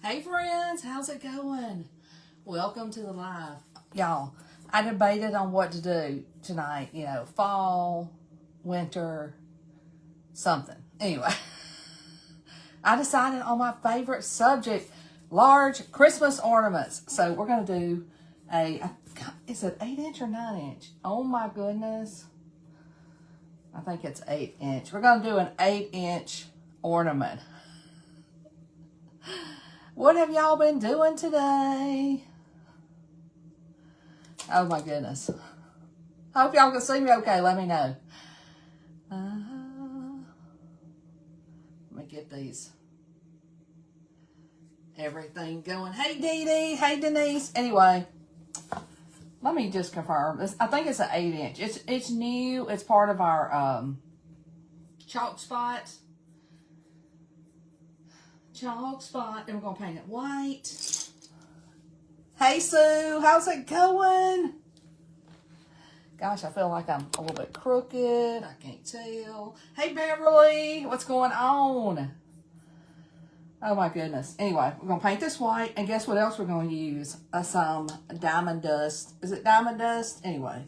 Hey friends, how's it going? Welcome to the live. Y'all, I debated on what to do tonight. You know, fall, winter, something. Anyway, I decided on my favorite subject, large Christmas ornaments. So we're going to do is it 8-inch or 9-inch? Oh my goodness. I think it's 8-inch. We're going to do an 8-inch ornament. What have y'all been doing today? Oh my goodness. Hope y'all can see me okay. Let me know. Let me get these. Everything going. Hey Dee Dee. Hey Denise. Anyway, let me just confirm this. I think it's an 8-inch. It's new. It's part of our chalk spot. Chalk spot, and we're gonna paint it white. Hey Sue, how's it going? Gosh, I feel like I'm a little bit crooked. I can't tell. Hey Beverly, what's going on? Oh my goodness. Anyway, we're gonna paint this white, and guess what else we're gonna use? Some diamond dust. Is it diamond dust? Anyway,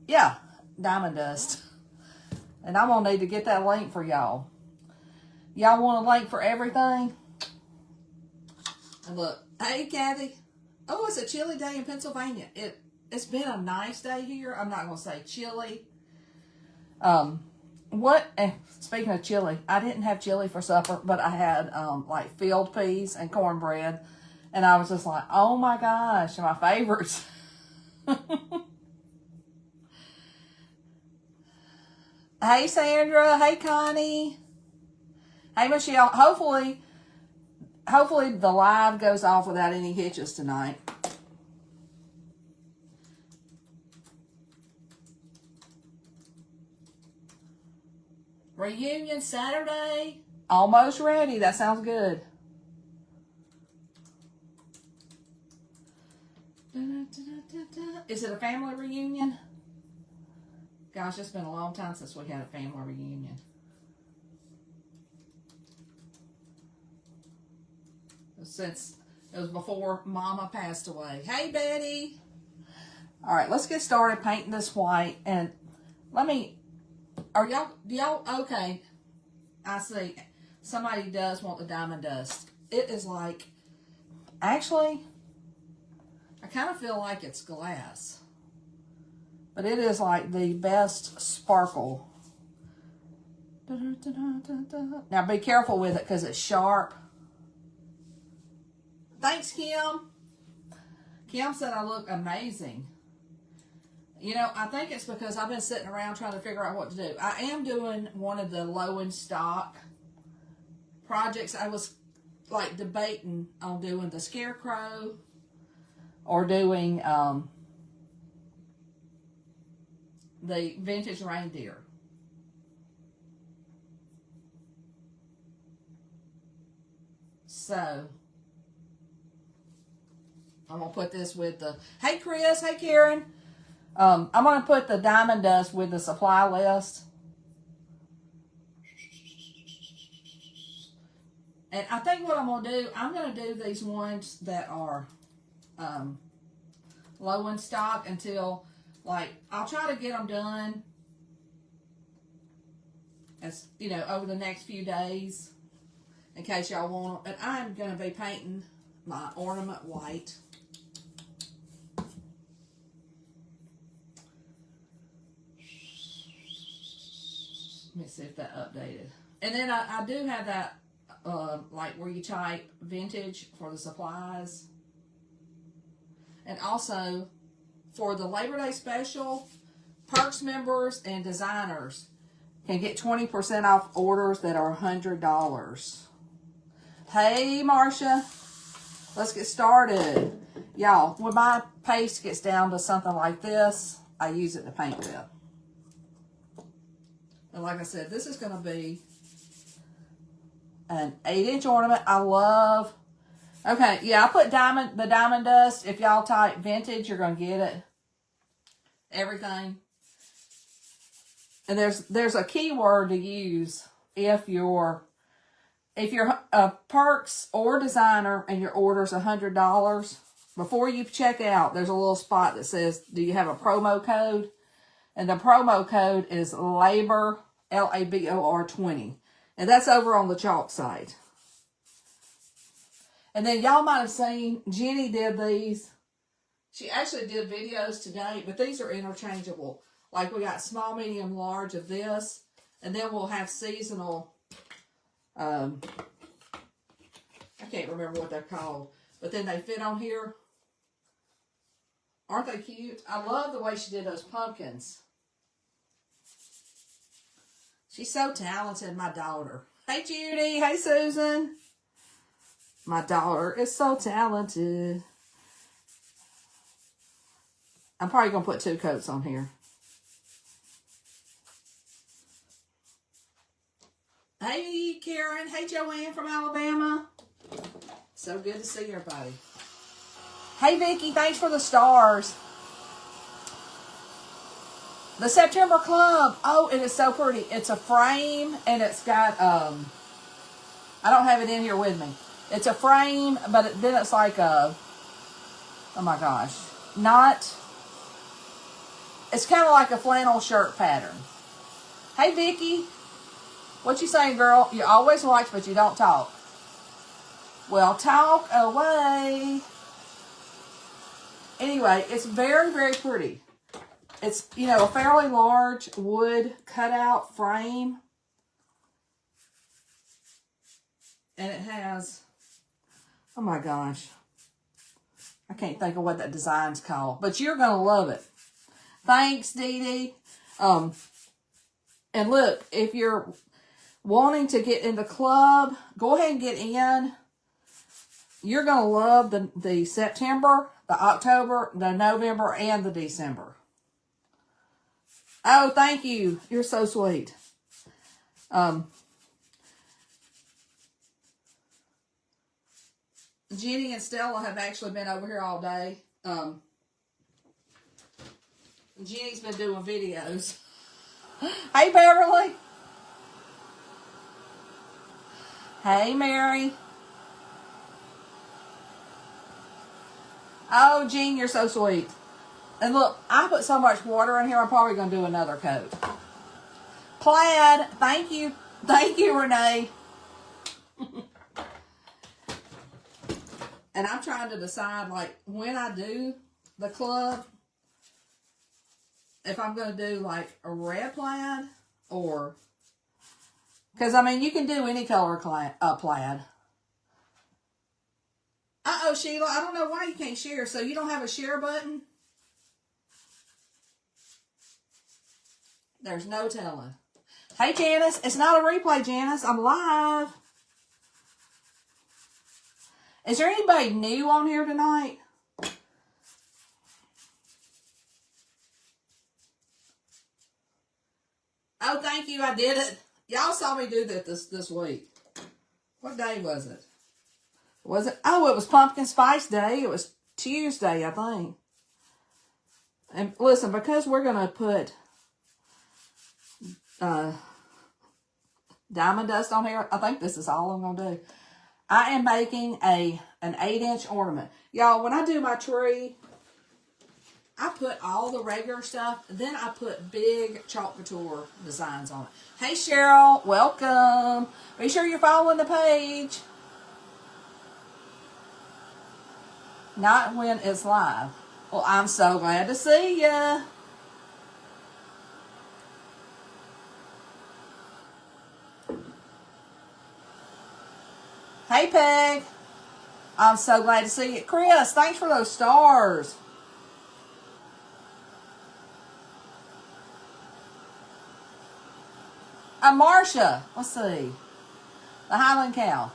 yeah, diamond dust. And I'm gonna need to get that link for y'all. Y'all want a link for everything? And look, hey Kathy. Oh, it's a chilly day in Pennsylvania. It's been a nice day here. I'm not gonna say chilly. Speaking of chili, I didn't have chili for supper, but I had like field peas and cornbread, and I was just like, oh my gosh, my favorites. Hey Sandra, hey Connie. Hey, Michelle, hopefully the live goes off without any hitches tonight. Reunion Saturday. Almost ready. That sounds good. Is it a family reunion? Gosh, it's been a long time since we had a family reunion. Since it was before Mama passed away. Hey, Betty. All right, let's get started painting this white. And okay. I see somebody does want the diamond dust. It is like, actually, I kind of feel like it's glass. But it is like the best sparkle. Now be careful with it because it's sharp. Thanks, Kim. Kim said I look amazing. You know, I think it's because I've been sitting around trying to figure out what to do. I am doing one of the low in stock projects. I was like debating on doing the scarecrow or doing the vintage reindeer. So I'm going to put this with the, hey Chris, hey Karen. I'm going to put the diamond dust with the supply list. And I think what I'm going to do, I'm going to do these ones that are low in stock until, like, I'll try to get them done as, you know, over the next few days in case y'all want them. And I'm going to be painting my ornament white. Let me see if that updated. And then I do have that, like where you type vintage for the supplies. And also for the Labor Day special, Perks members and designers can get 20% off orders that are $100. Hey, Marcia. Let's get started. Y'all, when my paste gets down to something like this, I use it to paint with. And like I said, this is going to be an 8-inch ornament. I love. Okay, yeah, I put the diamond dust. If y'all type vintage, you're going to get it. Everything. And there's a keyword to use if you're if you're Perks or Designer and your order's $100, before you check out, there's a little spot that says, do you have a promo code? And the promo code is LABOR, LABOR 20. And that's over on the chalk site. And then y'all might have seen, Jenny did these. She actually did videos today, but these are interchangeable. Like we got small, medium, large of this. And then we'll have seasonal, I can't remember what they're called. But then they fit on here. Aren't they cute? I love the way she did those pumpkins. She's so talented, my daughter. Hey, Judy. Hey, Susan. My daughter is so talented. I'm probably going to put 2 coats on here. Hey, Karen. Hey, Joanne from Alabama. So good to see everybody. Hey, Vicki. Thanks for the stars. The September Club. Oh, it is so pretty. It's a frame, and it's got, I don't have it in here with me. It's a frame, but then it's like a, oh my gosh, it's kind of like a flannel shirt pattern. Hey, Vicki. What you saying, girl? You always watch, but you don't talk. Well, talk away. Anyway, it's very, very pretty. It's, you know, a fairly large wood cutout frame. And it has, oh my gosh, I can't think of what that design's called, but you're going to love it. Thanks, Dee Dee. And look, if you're wanting to get in the club, go ahead and get in. You're going to love the September, the October, the November, and the December. Oh, thank you. You're so sweet. Jenny and Stella have actually been over here all day. Jenny's been doing videos. Hey, Beverly. Hey, Mary. Oh, Jean, you're so sweet. And look, I put so much water in here, I'm probably going to do another coat. Plaid. Thank you. Thank you, Renee. And I'm trying to decide, like, when I do the club, if I'm going to do, like, a red plaid or... Because, I mean, you can do any color plaid. Uh-oh, Sheila, I don't know why you can't share. So you don't have a share button? There's no telling. Hey, Janice. It's not a replay, Janice. I'm live. Is there anybody new on here tonight? Oh, thank you. I did it. Y'all saw me do that this week. What day was it? Was it? Oh, it was Pumpkin Spice Day. It was Tuesday, I think. And listen, because we're going to put diamond dust on here, I think this is all I'm going to do. I am making an 8-inch ornament. Y'all, when I do my tree, I put all the regular stuff, then I put big chalk couture designs on it. Hey, Cheryl, welcome. Be sure you're following the page. Not when it's live. Well, I'm so glad to see ya. Hey, Peg. I'm so glad to see you. Chris, thanks for those stars. Marcia, let's see. The Highland Cow.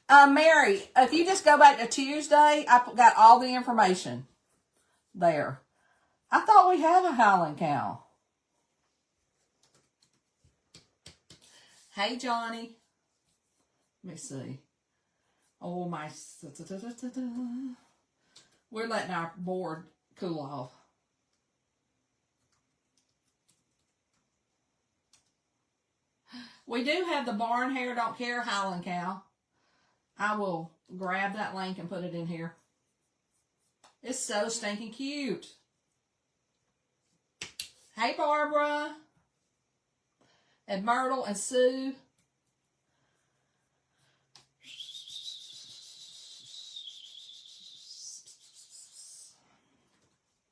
Mary, if you just go back to Tuesday, I got all the information there. I thought we had a Highland Cow. Hey, Johnny. Let me see. Oh, my. We're letting our board cool off. We do have the Barn Hair Don't Care Highland Cow. I will grab that link and put it in here. It's so stinking cute. Hey, Barbara. And Myrtle and Sue.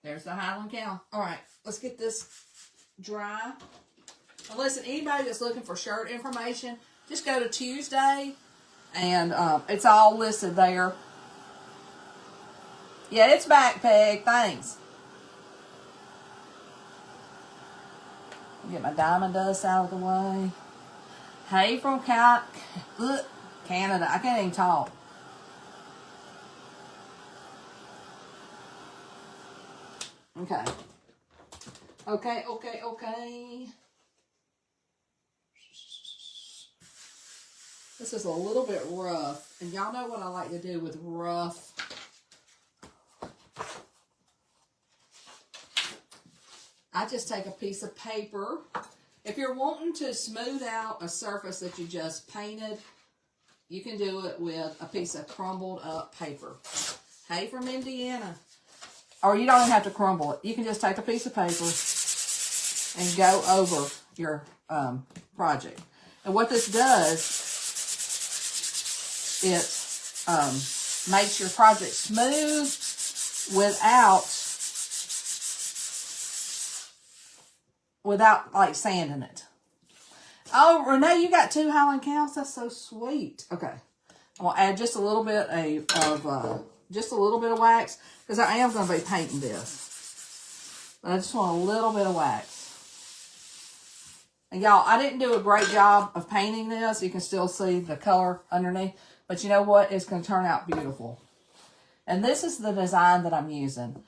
There's the Highland Cow. All right, let's get this dry. Now listen, anybody that's looking for shirt information, just go to Tuesday, and it's all listed there. Yeah, it's back, Peg. Thanks. Get my diamond dust out of the way. Hey from Canada. I can't even talk. Okay. Okay. This is a little bit rough. And y'all know what I like to do with rough. I just take a piece of paper. If you're wanting to smooth out a surface that you just painted, you can do it with a piece of crumbled up paper. Hey from Indiana. Or you don't even have to crumble it. You can just take a piece of paper and go over your project. And what this does, it makes your project smooth without like sanding it. Oh, Renee, you got 2 Highland Cows? That's so sweet. Okay. I'm going to add just a little bit of wax, because I am going to be painting this. But I just want a little bit of wax. And y'all, I didn't do a great job of painting this. You can still see the color underneath. But you know what? It's going to turn out beautiful. And this is the design that I'm using.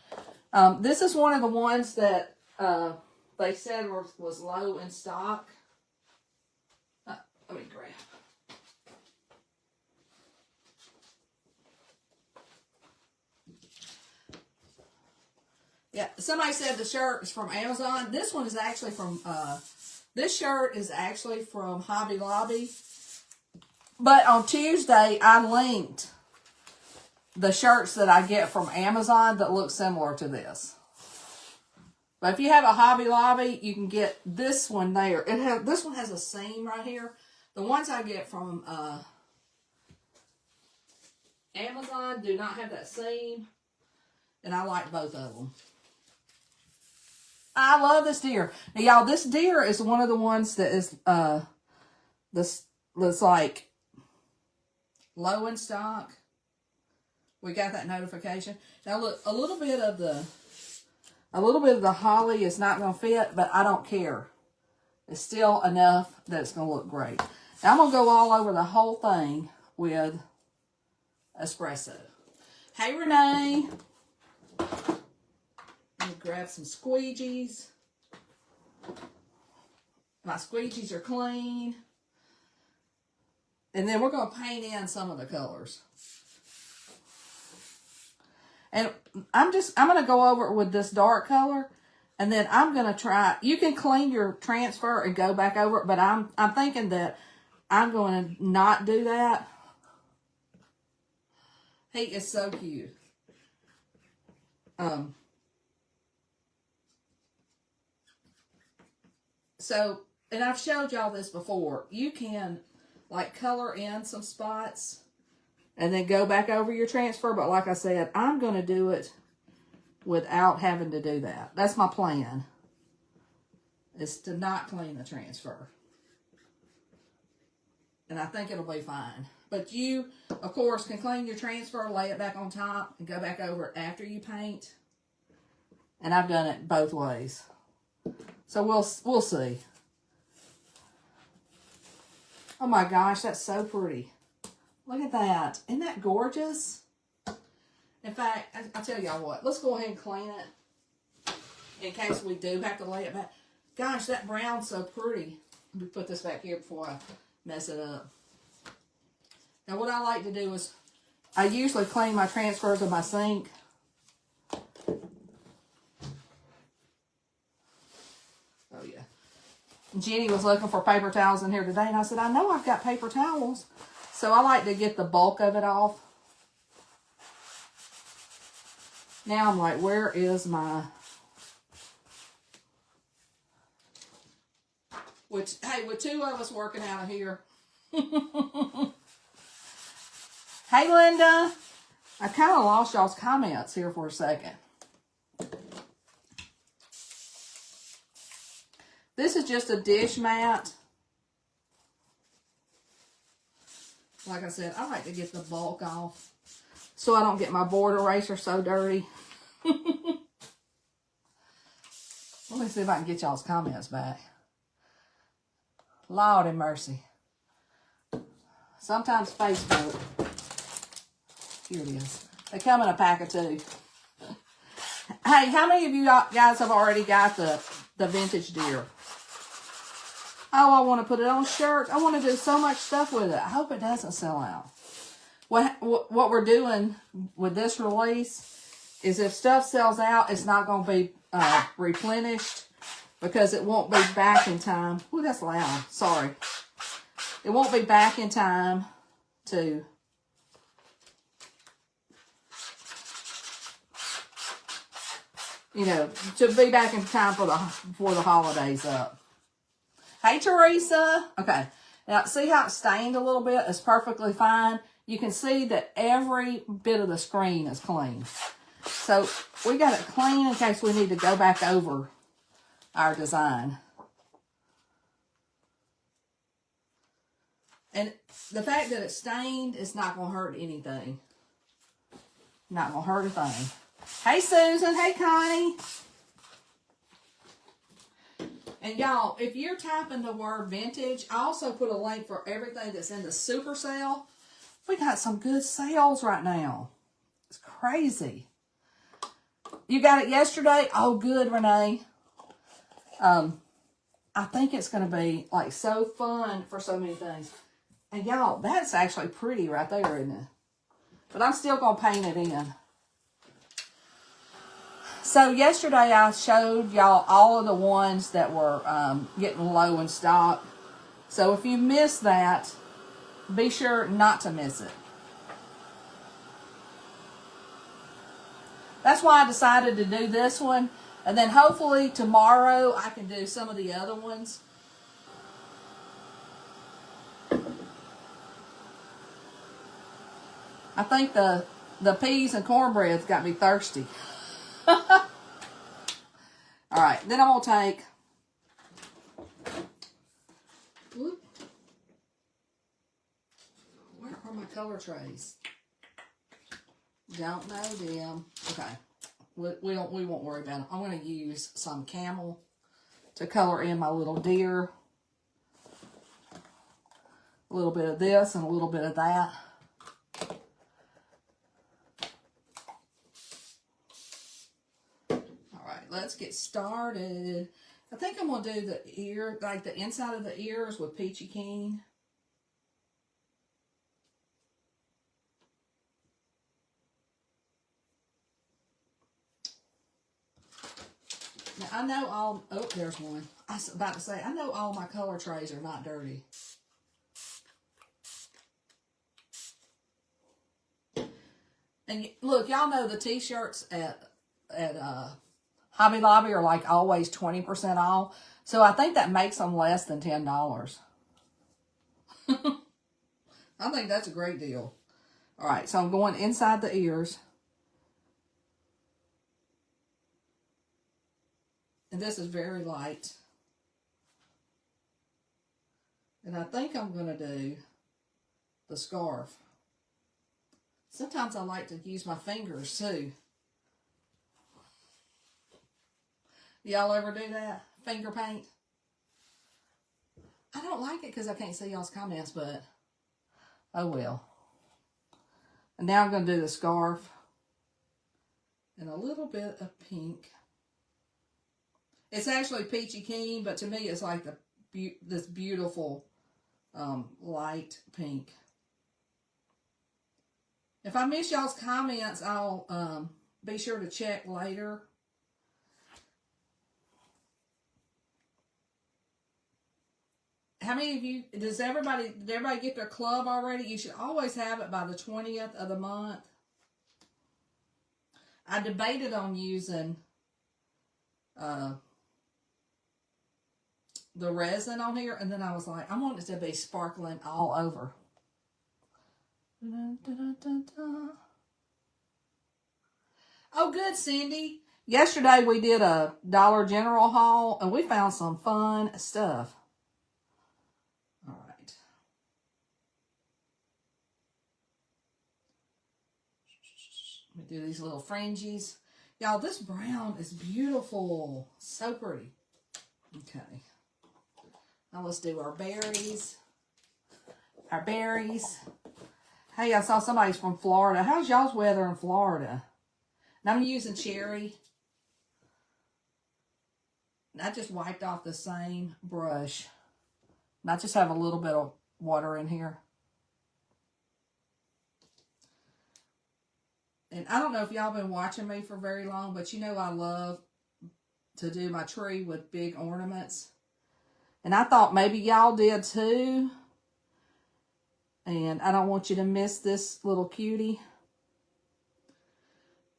This is one of the ones that they said was low in stock. Let me grab. Yeah, somebody said the shirt is from Amazon. This one is actually from, this shirt is actually from Hobby Lobby. But on Tuesday, I linked the shirts that I get from Amazon that look similar to this. But if you have a Hobby Lobby, you can get this one there. This one has a seam right here. The ones I get from Amazon do not have that seam. And I like both of them. I love this deer. Now, y'all, this deer is one of the ones that is that's like low in stock. We got that notification. Now look, a little bit of the holly is not going to fit, but I don't care. It's still enough that it's going to look great. Now I'm going to go all over the whole thing with espresso. Hey, Renee. Let me grab some squeegees. My squeegees are clean. And then we're going to paint in some of the colors. And I'm going to go over it with this dark color. And then I'm going to try, you can clean your transfer and go back over it, but I'm thinking that I'm going to not do that. He is so cute. So, and I've showed y'all this before. You can like color in some spots and then go back over your transfer. But like I said, I'm going to do it without having to do that. That's my plan, is to not clean the transfer. And I think it'll be fine. But you, of course, can clean your transfer, lay it back on top, and go back over it after you paint. And I've done it both ways. So we'll see. Oh my gosh, that's so pretty. Look at that. Isn't that gorgeous? In fact, I'll tell y'all what. Let's go ahead and clean it in case we do have to lay it back. Gosh, that brown's so pretty. Let me put this back here before I mess it up. Now, what I like to do is I usually clean my transfers in my sink. Oh, yeah. Jenny was looking for paper towels in here today, and I said, I know I've got paper towels. So I like to get the bulk of it off. Now I'm like, where is my... Which, hey, with two of us working out of here. Hey, Linda. I kind of lost y'all's comments here for a second. This is just a dish mat. Like I said, I like to get the bulk off so I don't get my board eraser so dirty. Let me see if I can get y'all's comments back. Lord have mercy. Sometimes Facebook. Here it is. They come in a pack of 2. Hey, how many of you guys have already got the vintage deer? Oh, I want to put it on shirts. I want to do so much stuff with it. I hope it doesn't sell out. What we're doing with this release is if stuff sells out, it's not going to be replenished because it won't be back in time. Ooh, that's loud. Sorry. It won't be back in time to... You know, to be back in time for before the holidays up. Hey, Teresa. Okay. Now, see how it's stained a little bit? It's perfectly fine. You can see that every bit of the screen is clean. So, we got it clean in case we need to go back over our design. And the fact that it's stained is not going to hurt anything. Not going to hurt a thing. Hey, Susan. Hey, Connie. And y'all, if you're typing the word vintage, I also put a link for everything that's in the super sale. We got some good sales right now. It's crazy. You got it yesterday? Oh, good, Renee. I think it's going to be like so fun for so many things. And y'all, that's actually pretty right there, isn't it? But I'm still going to paint it in. So yesterday I showed y'all all of the ones that were getting low in stock. So if you missed that, be sure not to miss it. That's why I decided to do this one. And then hopefully tomorrow I can do some of the other ones. I think the peas and cornbread's got me thirsty. All right, then I'm going to take, where are my color trays? Don't know them. Okay, we won't worry about them. I'm going to use some camel to color in my little deer. A little bit of this and a little bit of that. Let's get started. I think I'm going to do the ear, like the inside of the ears with Peachy Keen. Now, I know all, oh, there's one. I was about to say, I know all my color trays are not dirty. And look, y'all know the t-shirts at Hobby Lobby are like always 20% off. So I think that makes them less than $10. I think that's a great deal. All right, so I'm going inside the ears. And this is very light. And I think I'm going to do the scarf. Sometimes I like to use my fingers too. Y'all ever do that? Finger paint? I don't like it because I can't see y'all's comments, but oh well. And now I'm going to do the scarf. And a little bit of pink. It's actually Peachy Keen, but to me it's like this beautiful light pink. If I miss y'all's comments, I'll be sure to check later. how many of you, did everybody get their club already? You should always have it by the 20th of the month. I debated on using the resin on here, and then I was like, I want it to be sparkling all over. Oh, good, Cindy. Yesterday we did a Dollar General haul, and we found some fun stuff. All right. Let me do these little fringes. Y'all, this brown is beautiful. So pretty. Okay. Now let's do our berries. Our berries. Hey, I saw somebody's from Florida. How's y'all's weather in Florida? And I'm using cherry. And I just wiped off the same brush. And I just have a little bit of water in here. And I don't know if y'all been watching me for very long, but you know I love to do my tree with big ornaments. And I thought maybe y'all did too. And I don't want you to miss this little cutie.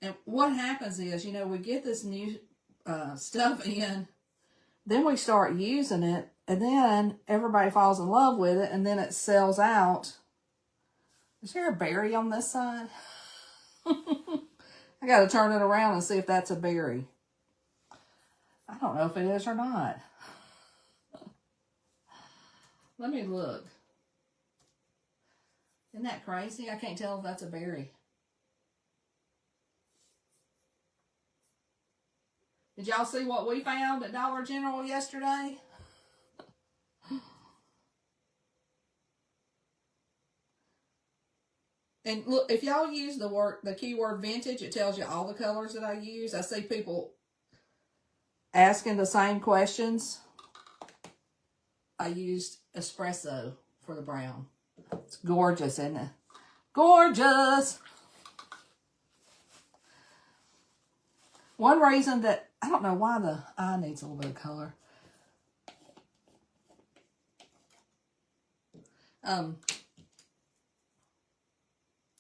And what happens is, you know, we get this new stuff in, then we start using it, and then everybody falls in love with it, and then it sells out. Is there a berry on this side? I got to turn it around and see if that's a berry. I don't know if it is or not. Let me look. Isn't that crazy? I can't tell if that's a berry. Did y'all see what we found at Dollar General yesterday? And look, if y'all use the keyword vintage, it tells you all the colors that I use. I see people asking the same questions. I used espresso for the brown. It's gorgeous, isn't it? Gorgeous! One reason that, I don't know why the eye needs a little bit of color.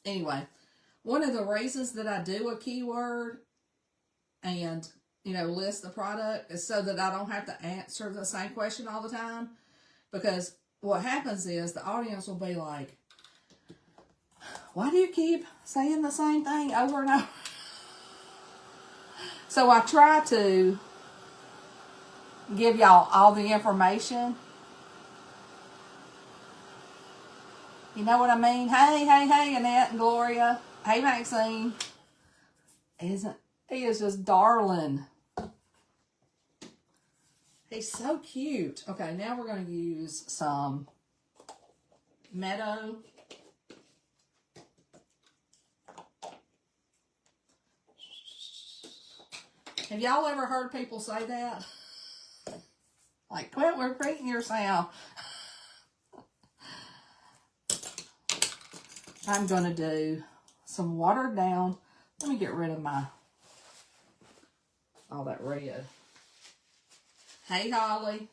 Anyway, one of the reasons that I do a keyword and, you know, list the product is so that I don't have to answer the same question all the time. Because what happens is the audience will be like, why do you keep saying the same thing over and over? So I try to give y'all all the information. You know what I mean? Hey, Annette and Gloria. Hey, Maxine. He is just darling. He's so cute. Okay, now we're going to use some Meadow. Have y'all ever heard people say that? Like, quit repeating yourself. I'm going to do some watered down. Let me get rid of all that red. Hey, Holly.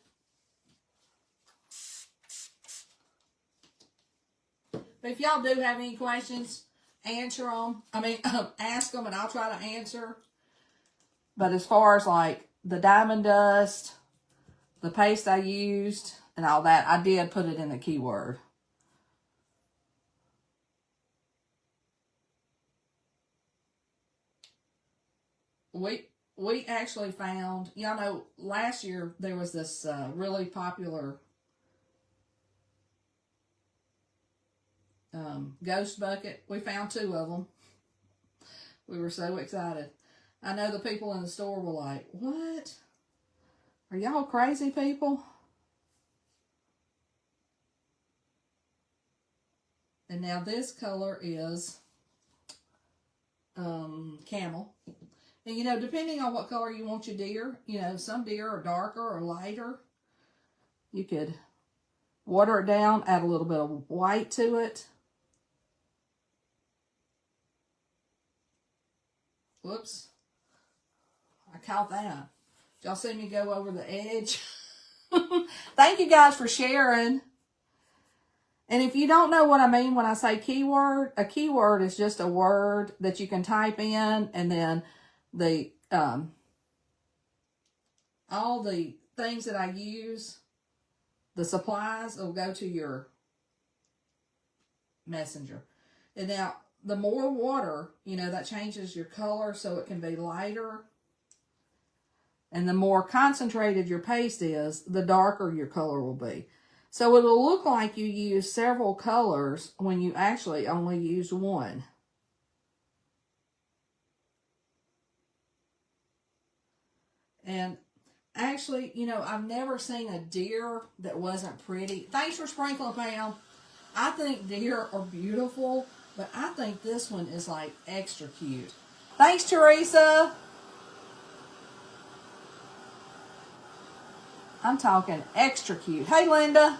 But if y'all do have any questions, answer them. Ask them and I'll try to answer. But as far as like the diamond dust, the paste I used, and all that, I did put it in the keyword. We actually found, y'all know, last year there was this really popular ghost bucket. We found 2 of them. We were so excited. I know the people in the store were like, what? Are y'all crazy people? And now this color is camel. And, you know, depending on what color you want your deer, you know, some deer are darker or lighter. You could water it down, add a little bit of white to it. Whoops. I caught that. Did y'all see me go over the edge? Thank you guys for sharing. And if you don't know what I mean when I say keyword, a keyword is just a word that you can type in, and then the all the things that I use, the supplies, will go to your messenger. And now, the more water, that changes your color so it can be lighter. And the more concentrated your paste is, the darker your color will be. So it'll look like you use several colors when you actually only use one. And actually, I've never seen a deer that wasn't pretty. Thanks for sprinkling, Pam. I think deer are beautiful, but I think this one is like extra cute. Thanks, Teresa. I'm talking extra cute. Hey, Linda.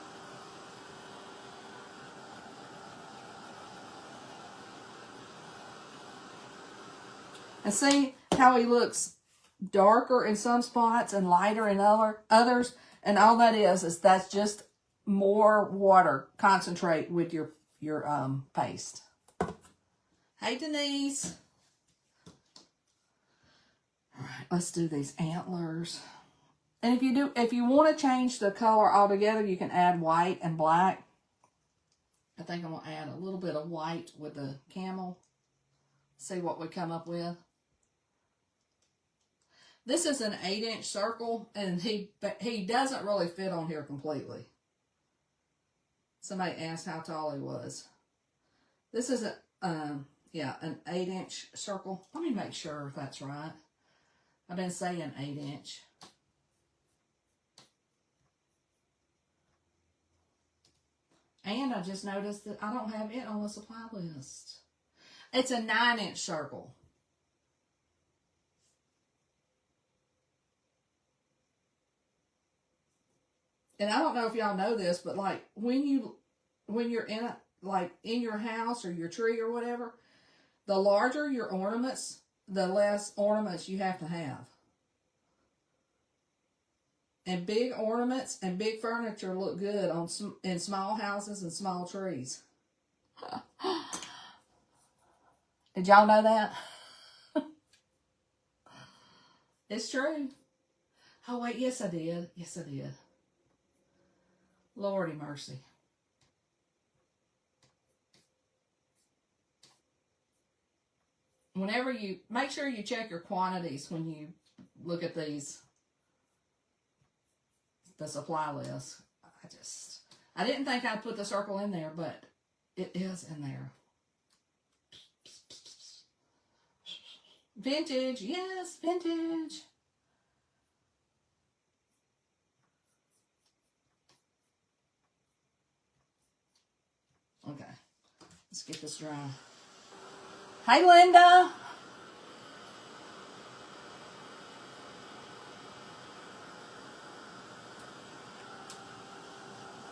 And see how he looks darker in some spots and lighter in others. And all that is that's just more water concentrate with your paste. Hey, Denise. All right, let's do these antlers. And if you want to change the color altogether, you can add white and black. I think I'm going to add a little bit of white with the camel. See what we come up with. This is an 8-inch circle, and he doesn't really fit on here completely. Somebody asked how tall he was. This is an 8-inch circle. Let me make sure if that's right. I've been saying 8-inch. And I just noticed that I don't have it on the supply list. It's a 9-inch circle. And I don't know if y'all know this, but like when you're in your house or your tree or whatever, the larger your ornaments, the less ornaments you have to have. And big ornaments and big furniture look good in small houses and small trees. Did y'all know that? It's true. Oh, wait, yes, I did. Yes, I did. Lordy mercy. Whenever make sure you check your quantities when you look at the supply list. I didn't think I'd put the circle in there, but it is in there. Vintage, yes, vintage. Okay, let's get this dry. Hey, Linda.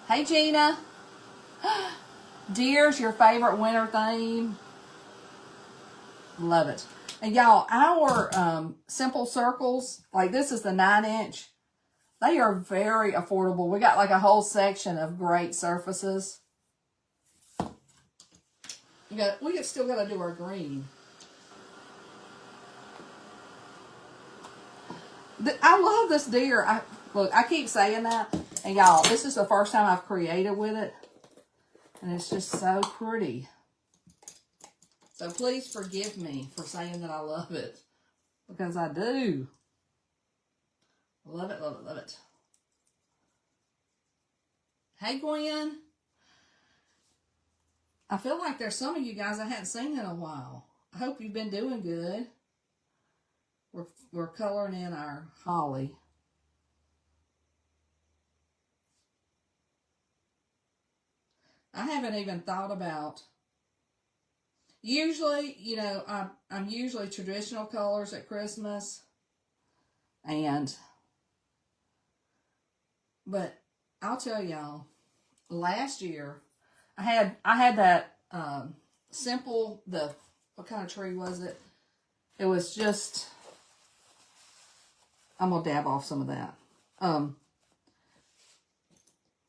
Hey, Gina. Deer's your favorite winter theme. Love it. And y'all, our simple circles, like this is the 9-inch. They are very affordable. We got like a whole section of great surfaces. We still got to do our green. I love this deer. Look, I keep saying that. And y'all, this is the first time I've created with it. And it's just so pretty. So please forgive me for saying that I love it. Because I do. Love it, love it, love it. Hey, Gwen. I feel like there's some of you guys I hadn't seen in a while. I hope you've been doing good. We're coloring in our holly. I haven't even thought about. Usually, I'm usually traditional colors at Christmas. But I'll tell y'all, last year, I had that simple, what kind of tree was it? It was just, I'm going to dab off some of that.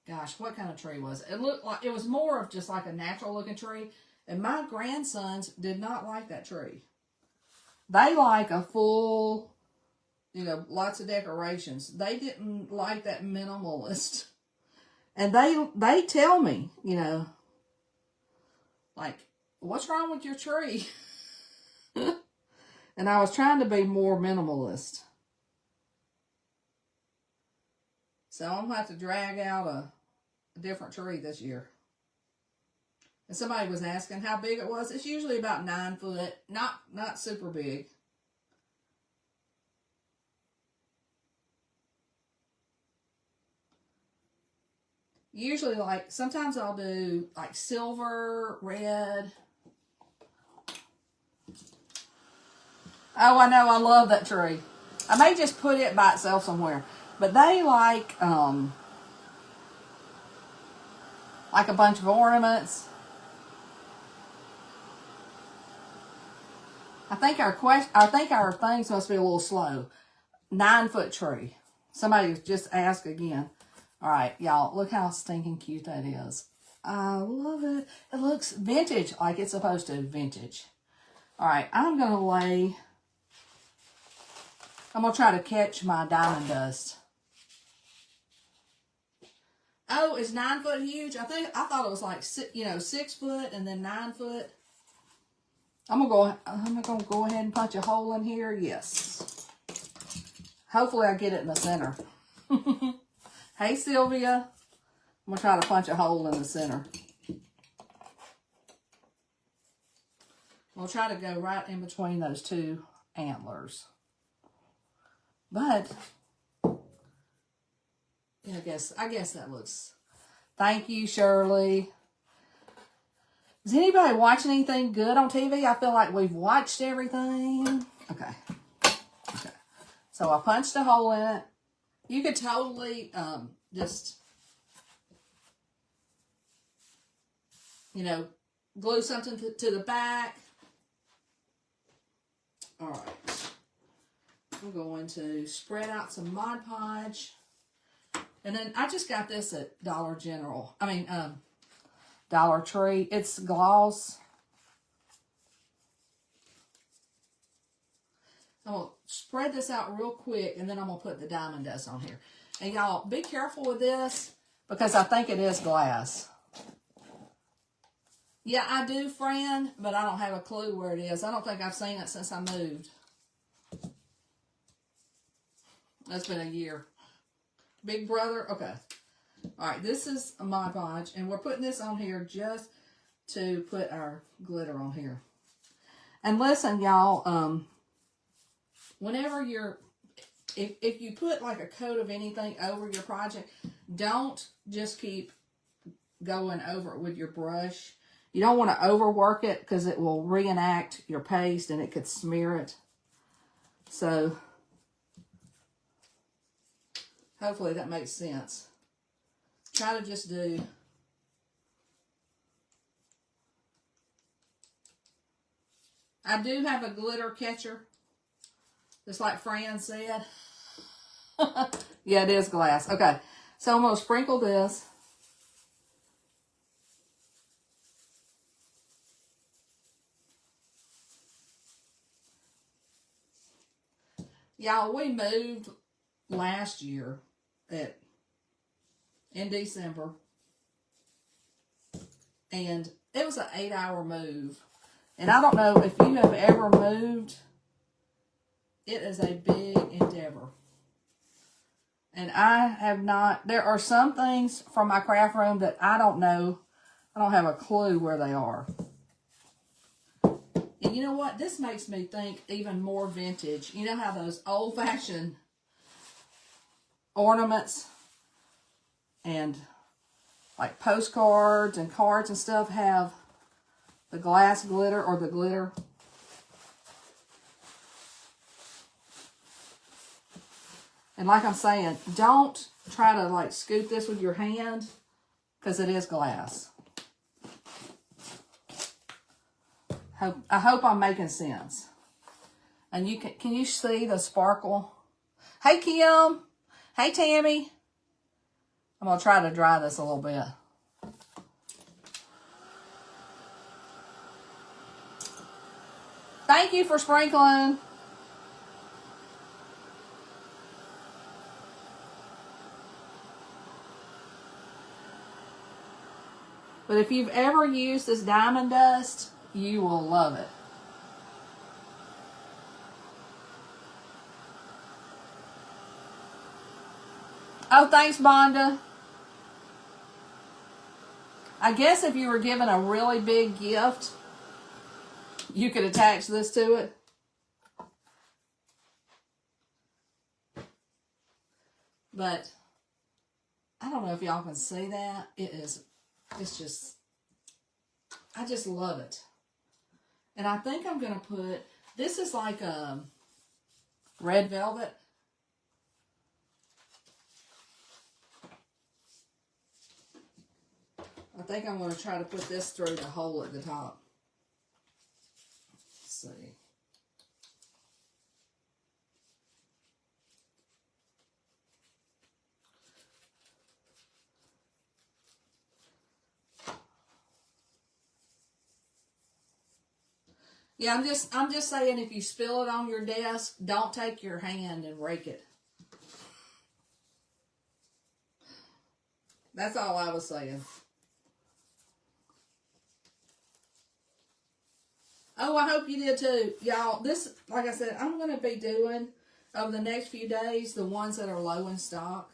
gosh, what kind of tree was it? It looked like, it was more of just like a natural looking tree. And my grandsons did not like that tree. They like a full, you know, lots of decorations. They didn't like that minimalist. And they tell me, you know, like, what's wrong with your tree? And I was trying to be more minimalist. So I'm going to have to drag out a different tree this year. And somebody was asking how big it was. It's usually about 9 foot. Not super big. Usually, like, sometimes I'll do like silver, red. Oh, I know. I love that tree. I may just put it by itself somewhere. But they like a bunch of ornaments. I think our things must be a little slow. 9 foot tree. Somebody just asked again. All right, y'all, look how stinking cute that is. I love it. It looks vintage, like it's supposed to. Vintage. All right, I'm gonna try to catch my diamond dust. Oh, is 9 foot huge? I thought it was like 6 foot and then 9 foot. I'm gonna go ahead and punch a hole in here. Yes. Hopefully I get it in the center. Hey, Sylvia. I'm going to try to punch a hole in the center. We'll try to go right in between those two antlers. But, yeah, I guess that looks... Thank you, Shirley. Is anybody watching anything good on TV? I feel like we've watched everything. Okay. So I punched a hole in it. You could totally just, you know, glue something to the back. All right. I'm going to spread out some Mod Podge. And then I just got this at Dollar Tree. It's gloss. I'm going to spread this out real quick, and then I'm going to put the diamond dust on here. And y'all, be careful with this, because I think it is glass. Yeah, I do, Fran, but I don't have a clue where it is. I don't think I've seen it since I moved. That's been a year. Big brother? Okay. All right, this is a Mod Podge, and we're putting this on here just to put our glitter on here. And listen, y'all, whenever if you put like a coat of anything over your project, don't just keep going over it with your brush. You don't want to overwork it because it will reenact your paste and it could smear it. So, hopefully that makes sense. Try to just do... I do have a glitter catcher. Just like Fran said. Yeah, it is glass. Okay. So I'm going to sprinkle this. Y'all, we moved last year in December. And it was an 8-hour move. And I don't know if you have ever moved. It is a big endeavor. And I have not... There are some things from my craft room that I don't know. I don't have a clue where they are. And you know what? This makes me think even more vintage. You know how those old-fashioned ornaments and like postcards and cards and stuff have the glass glitter or the glitter? And like I'm saying, don't try to like scoop this with your hand because it is glass. I hope I'm making sense. And you can you see the sparkle? Hey, Kim. Hey, Tammy. I'm going to try to dry this a little bit. Thank you for sprinkling. But if you've ever used this diamond dust, you will love it. Oh, thanks, Bonda. I guess if you were given a really big gift, you could attach this to it. But I don't know if y'all can see that. It's just, I just love it. And I think I'm going to put, this is like a red velvet. I think I'm going to try to put this through the hole at the top. Let's see. Yeah, I'm just saying, if you spill it on your desk, don't take your hand and rake it. That's all I was saying. Oh, I hope you did too. Y'all, this, like I said, I'm going to be doing, over the next few days, the ones that are low in stock.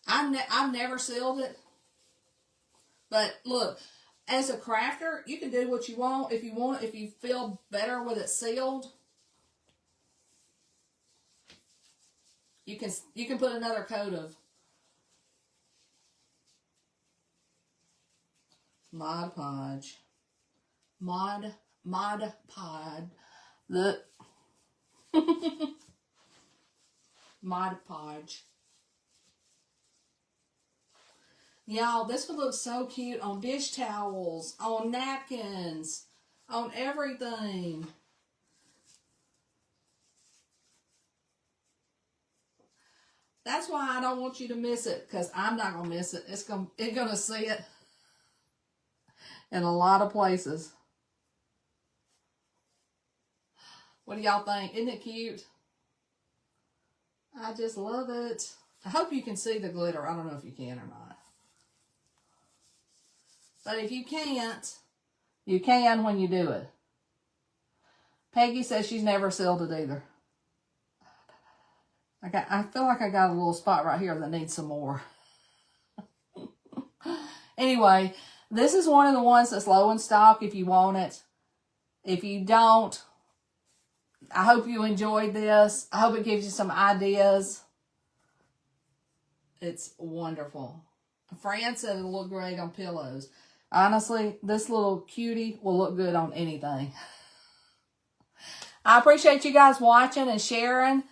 I've never sealed it. But look, as a crafter, you can do what you want. If you feel better with it sealed, you can put another coat of Mod Podge. Mod Pod. Look. Mod Podge. Y'all, this would look so cute on dish towels, on napkins, on everything. That's why I don't want you to miss it, because I'm not going to miss it. It's going to see it in a lot of places. What do y'all think? Isn't it cute? I just love it. I hope you can see the glitter. I don't know if you can or not. But if you can't, you can when you do it. Peggy says she's never sealed it either. I feel like I got a little spot right here that needs some more. Anyway, this is one of the ones that's low in stock if you want it. If you don't, I hope you enjoyed this. I hope it gives you some ideas. It's wonderful. Fran said it'll look great on pillows. Honestly, this little cutie will look good on anything. I appreciate you guys watching and sharing.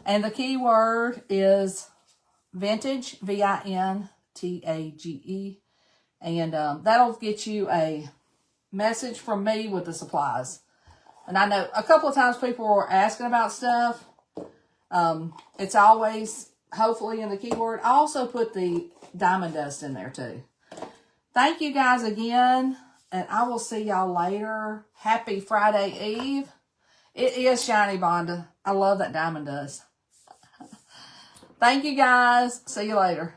And the key word is vintage, V-I-N-T-A-G-E. And that'll get you a message from me with the supplies. And I know a couple of times people were asking about stuff. It's always, hopefully, in the keyword. I also put the diamond dust in there too. Thank you guys again. And I will see y'all later. Happy Friday Eve. It is shiny, Bonda. I love that diamond dust. Thank you guys. See you later.